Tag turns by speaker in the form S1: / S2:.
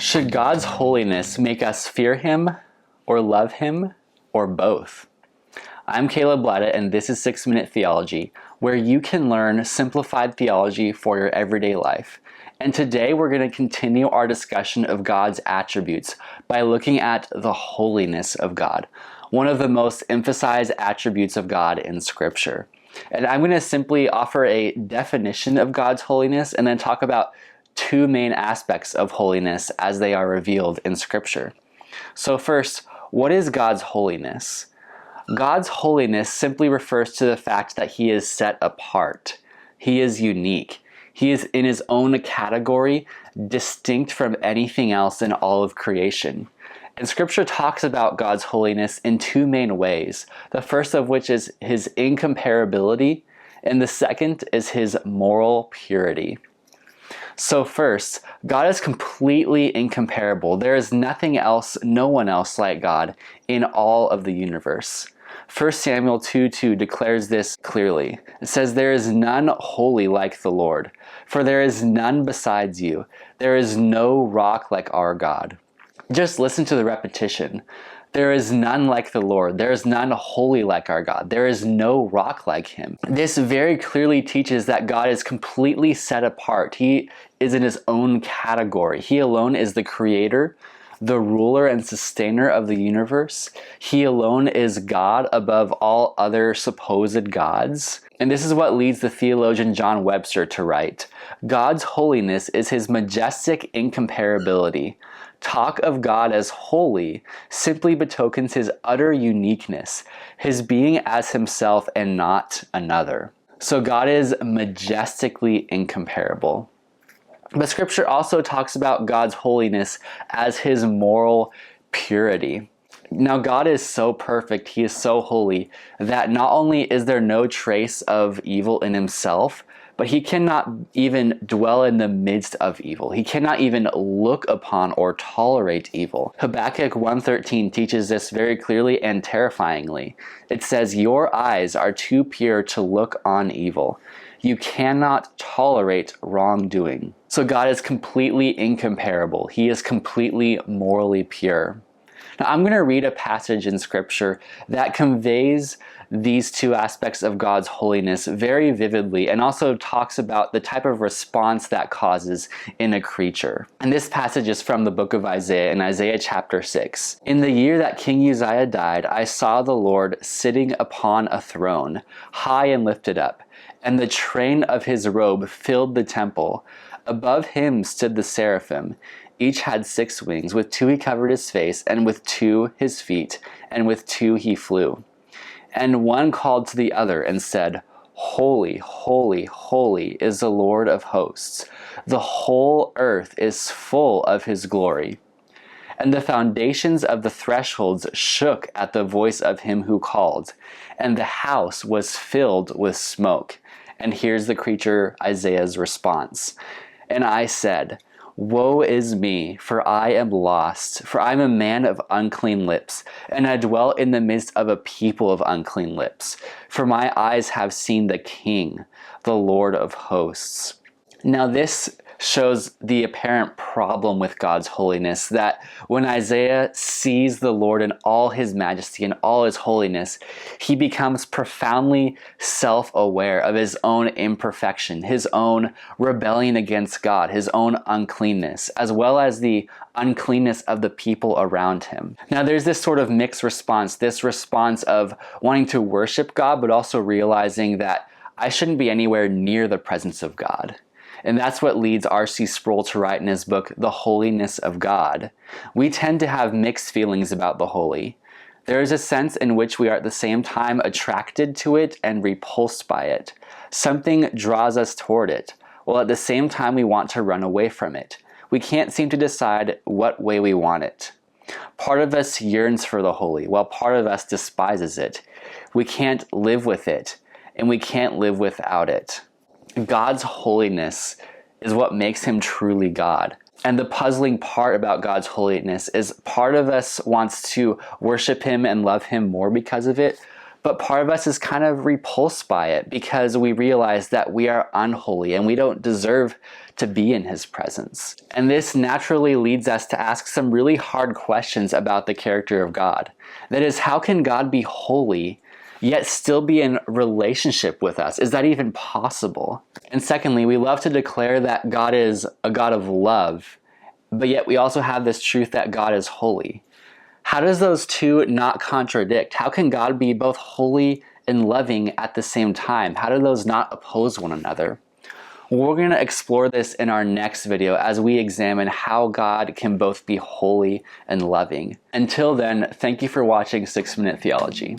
S1: Should God's holiness make us fear Him or love Him or both? I'm Caleb Blatta, and this is 6 Minute Theology, where you can learn simplified theology for your everyday life. And today we're going to continue our discussion of God's attributes by looking at the holiness of God, one of the most emphasized attributes of God in Scripture. And I'm going to simply offer a definition of God's holiness and then talk about two main aspects of holiness as they are revealed in Scripture. So first, what is God's holiness? God's holiness simply refers to the fact that He is set apart. He is unique. He is in His own category, distinct from anything else in all of creation. And Scripture talks about God's holiness in two main ways. The first of which is His incomparability, and the second is His moral purity. So first, God is completely incomparable. There is nothing else, no one else like God in all of the universe. 1 Samuel 2:2 declares this clearly. It says, "There is none holy like the Lord, for there is none besides you. There is no rock like our God." Just listen to the repetition. There is none like the Lord. There is none holy like our God. There is no rock like Him. This very clearly teaches that God is completely set apart. He is in His own category. He alone is the creator, the ruler and sustainer of the universe. He alone is God above all other supposed gods. And this is what leads the theologian John Webster to write, "God's holiness is His majestic incomparability. Talk of God as holy simply betokens His utter uniqueness, His being as Himself and not another." So God is majestically incomparable. But Scripture also talks about God's holiness as His moral purity. Now, God is so perfect, He is so holy, that not only is there no trace of evil in Himself, but He cannot even dwell in the midst of evil. He cannot even look upon or tolerate evil. Habakkuk 1:13 teaches this very clearly and terrifyingly. It says, "Your eyes are too pure to look on evil. You cannot tolerate wrongdoing." So God is completely incomparable. He is completely morally pure. Now I'm going to read a passage in Scripture that conveys these two aspects of God's holiness very vividly and also talks about the type of response that causes in a creature. And this passage is from the book of Isaiah in Isaiah chapter 6. "In the year that King Uzziah died, I saw the Lord sitting upon a throne, high and lifted up, and the train of His robe filled the temple. Above Him stood the seraphim. Each had 6 wings. With 2 He covered His face, and with 2 His feet, and with 2 He flew. And one called to the other and said, 'Holy, holy, holy is the Lord of hosts. The whole earth is full of His glory.' And the foundations of the thresholds shook at the voice of Him who called, and the house was filled with smoke." And here's the creature Isaiah's response. "And I said, Woe is me, for I am lost, for I am a man of unclean lips, and I dwell in the midst of a people of unclean lips. For my eyes have seen the King, the Lord of hosts." Now this shows the apparent problem with God's holiness, that when Isaiah sees the Lord in all His majesty and all His holiness, he becomes profoundly self-aware of his own imperfection, his own rebellion against God, his own uncleanness, as well as the uncleanness of the people around him. Now there's this sort of mixed response, this response of wanting to worship God, but also realizing that I shouldn't be anywhere near the presence of God. And that's what leads R.C. Sproul to write in his book, The Holiness of God. We tend to have mixed feelings about the holy. There is a sense in which we are at the same time attracted to it and repulsed by it. Something draws us toward it, while at the same time we want to run away from it. We can't seem to decide what way we want it. Part of us yearns for the holy, while part of us despises it. We can't live with it, and we can't live without it. God's holiness is what makes Him truly God. And the puzzling part about God's holiness is part of us wants to worship Him and love Him more because of it. but part of us is kind of repulsed by it because we realize that we are unholy and we don't deserve to be in his presence. And this naturally leads us to ask some really hard questions about the character of God. That is, how can God be holy yet still be in relationship with us? Is that even possible? And secondly, we love to declare that God is a God of love, but yet we also have this truth that God is holy. How does those two not contradict? How can God be both holy and loving at the same time? How do those not oppose one another? We're going to explore this in our next video as we examine how God can both be holy and loving. Until then, thank you for watching 6 Minute Theology.